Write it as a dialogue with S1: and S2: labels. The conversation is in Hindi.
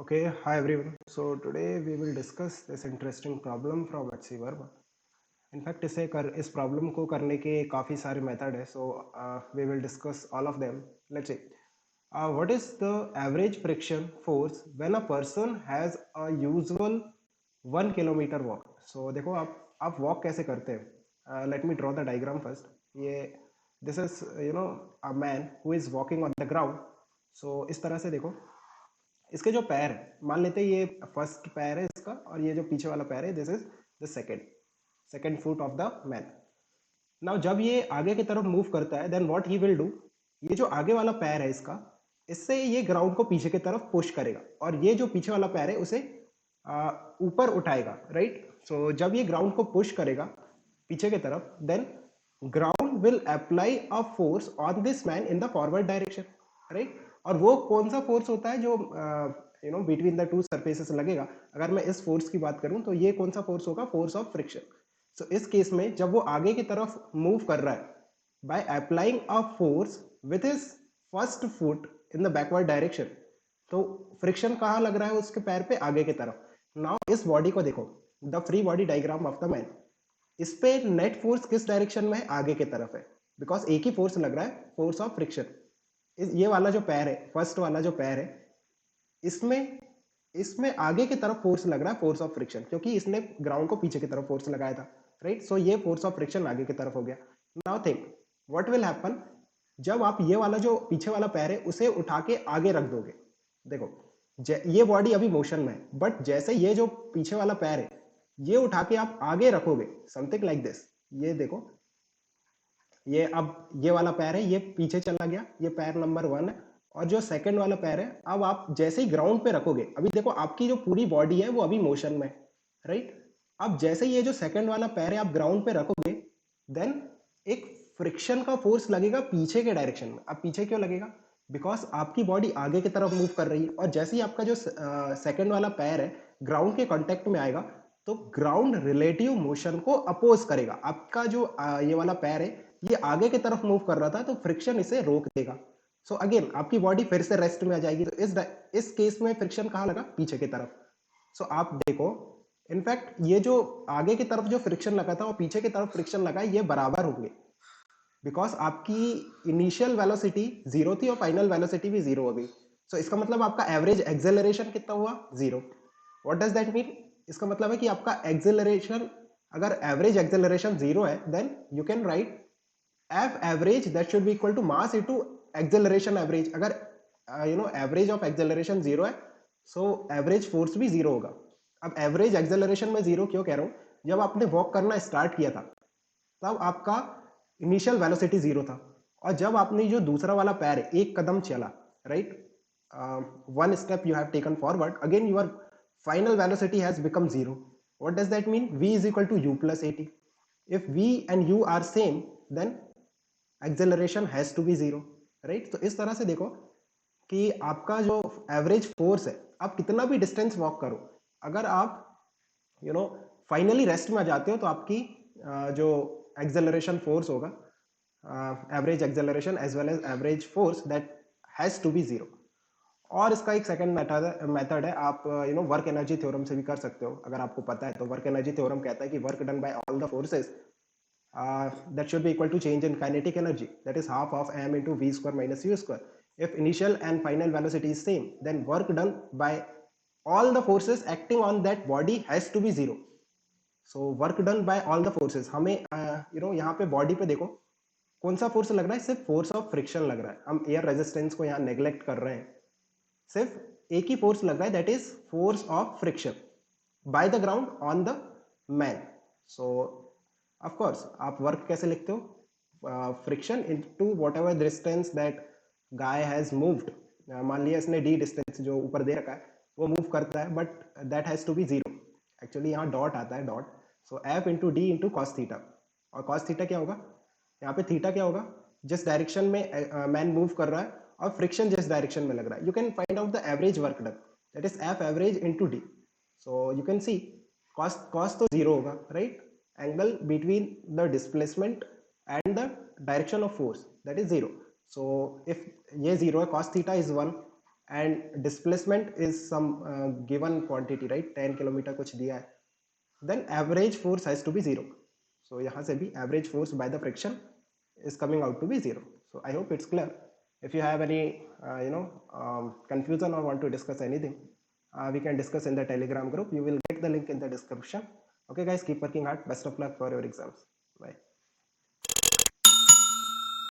S1: Okay, hi everyone. So today we will discuss this interesting problem from HC Verma. In fact, इस प्रॉब्लम को करने के काफ़ी सारे मेथड है. So we will discuss all of them. Let's see. What is the average friction force when a person has a usual 1 kilometre walk? So देखो आप walk कैसे करते हैं? Let me draw the diagram first. ये this is a man who is walking on the ground. So इस तरह से देखो इसके जो पैर है, मान लेते हैं ये फर्स्ट पैर है इसका और ये जो पीछे वाला पैर है this is the second foot of the man. Now जब ये आगे की तरफ मूव करता है then what he will do, ये जो आगे वाला पैर है इसका, इससे ये ग्राउंड को पीछे की तरफ पुश करेगा और ये जो पीछे वाला पैर है उसे ऊपर उठाएगा, राइट. सो जब ये ग्राउंड को पुश करेगा पीछे की तरफ then ground will apply a force on this man in the forward direction, right. और वो कौन सा फोर्स होता है जो बिटवीन द टू सरफेसेस लगेगा. अगर मैं इस फोर्स की बात करूं तो ये कौन सा फोर्स होगा, फोर्स ऑफ फ्रिक्शन. सो इस केस में जब वो आगे की तरफ मूव कर रहा है by applying a force with his first foot in the backward direction, तो फ्रिक्शन कहाँ लग रहा है, उसके पैर पे आगे की तरफ. नाउ इस बॉडी को देखो, the free body diagram of the man. इस पे नेट फोर्स किस डायरेक्शन में है, आगे की तरफ है, बिकॉज एक ही फोर्स लग रहा है, फोर्स ऑफ फ्रिक्शन. ये वाला जो पैर है, फर्स्ट वाला जो पैर है, इसमें इसमें आगे की तरफ फोर्स लग रहा है, फोर्स ऑफ फ्रिक्शन, क्योंकि इसने ग्राउंड को पीछे की तरफ फोर्स लगाया था, राइट. सो ये फोर्स ऑफ फ्रिक्शन आगे की तरफ हो गया. Now think what will happen जब आप ये वाला जो पीछे वाला पैर है उसे उठा के आगे रख दोगे. देखो ये बॉडी अभी मोशन में है, बट जैसे ये जो पीछे वाला पैर है ये उठा के आप आगे रखोगे, समथिंग लाइक दिस. ये देखो, ये अब ये वाला पैर है ये पीछे चला गया, ये पैर नंबर 1 है. और जो सेकंड वाला पैर है, अब आप जैसे ही ग्राउंड पे रखोगे, अभी देखो आपकी जो पूरी बॉडी है वो अभी मोशन में, राइट. अब जैसे ये जो सेकंड वाला पैर है आप ग्राउंड पे रखोगे देन एक फ्रिक्शन का फोर्स लगेगा पीछे के डायरेक्शन में. अब पीछे क्यों लगेगा, बिकॉज आपकी बॉडी आगे की तरफ मूव कर रही है और जैसे ही आपका जो सेकंड वाला पैर है ग्राउंड के कांटेक्ट में आएगा तो ग्राउंड रिलेटिव मोशन को अपोज करेगा. आपका जो ये वाला पैर है ये आगे की तरफ मूव कर रहा था तो फ्रिक्शन इसे रोक देगा. सो अगेन आपकी बॉडी फिर से रेस्ट में आ जाएगी. तो इस केस में फ्रिक्शन कहाँ लगा, पीछे की तरफ. सो आप देखो इनफैक्ट ये जो आगे की तरफ जो फ्रिक्शन लगा था और पीछे की तरफ फ्रिक्शन लगा ये बराबर होंगे, बिकॉज आपकी इनिशियल वेलोसिटी जीरो थी और फाइनल वेलोसिटी भी जीरो हो गई. सो इसका मतलब आपका एवरेज एक्सेलरेशन कितना हुआ, zero. What does that mean, इसका मतलब है कि आपका एक्सेलरेशन, अगर एवरेज एक्सेलरेशन जीरो है then you can write F average that should be equal to mass into acceleration average. अगर एवरेज ऑफ एक्सेलरेशन जीरो है सो एवरेज फोर्स भी जीरो होगा. अब एवरेज एक्सेलरेशन में जीरो क्यों कह रहा हूं, जब आपने वॉक करना स्टार्ट किया था तब आपका इनिशियल वेलोसिटी जीरो था और जब आपने जो दूसरा वाला पैर है एक कदम चला, right, one step you have taken forward, again your final velocity has become zero. What does that mean, v is equal to u plus at. if v and u are same then acceleration has to be zero, right. तो इस तरह से देखो कि आपका जो एवरेज फोर्स है, आप कितना भी डिस्टेंस वॉक करो, अगर आप फाइनली रेस्ट में आ जाते हो तो आपकी जो एक्सेलरेशन फोर्स होगा, average acceleration as well as average force, that has to be zero. और इसका एक सेकंड मेथड है, आप वर्क एनर्जी थ्योरम से भी कर सकते हो अगर आपको पता है. तो वर्क एनर्जी थ्योरम कहता है कि work done by all the forces that should be equal to change in kinetic energy, that is half of m into v square minus u square. If initial and final velocity is same then work done by all the forces acting on that body has to be zero. So work done by all the forces, हमें यहाँ पे बॉडी पे देखो कौन सा फोर्स लग रहा है, सिर्फ फोर्स ऑफ फ्रिक्शन लग रहा है. हम एयर रेजिस्टेंस को यहाँ नेग्लेक्ट कर रहे हैं, सिर्फ एक ही फोर्स लग रहा है, that is force of friction by the ground on the man. So of course आप वर्क कैसे लिखते हो, friction into whatever distance that guy has moved. मान लिया इसने डी डिस्टेंस जो ऊपर दे रखा है वो मूव करता है but that has to be zero. Actually यहाँ डॉट आता है, dot. So F into D into cos theta. और कॉस थीटा क्या होगा, यहाँ पे थीटा क्या होगा, जिस डायरेक्शन में मैन मूव कर रहा है और फ्रिक्शन जिस डायरेक्शन में लग रहा है. You can find out the average work done, that is F average into D. So you can see cos तो जीरो होगा, right. angle between the displacement and the direction of force, that is zero. So if ये zero है, cos theta is 1, and displacement is some given quantity, right? 10 kilometre कुछ दिया है, then average force has to be zero. So यहाँ से भी average force by the friction is coming out to be zero. So I hope it's clear. If you have any confusion or want to discuss anything, we can discuss in the Telegram group. You will get the link in the description. Okay guys, keep working hard. Best of luck for your exams. Bye.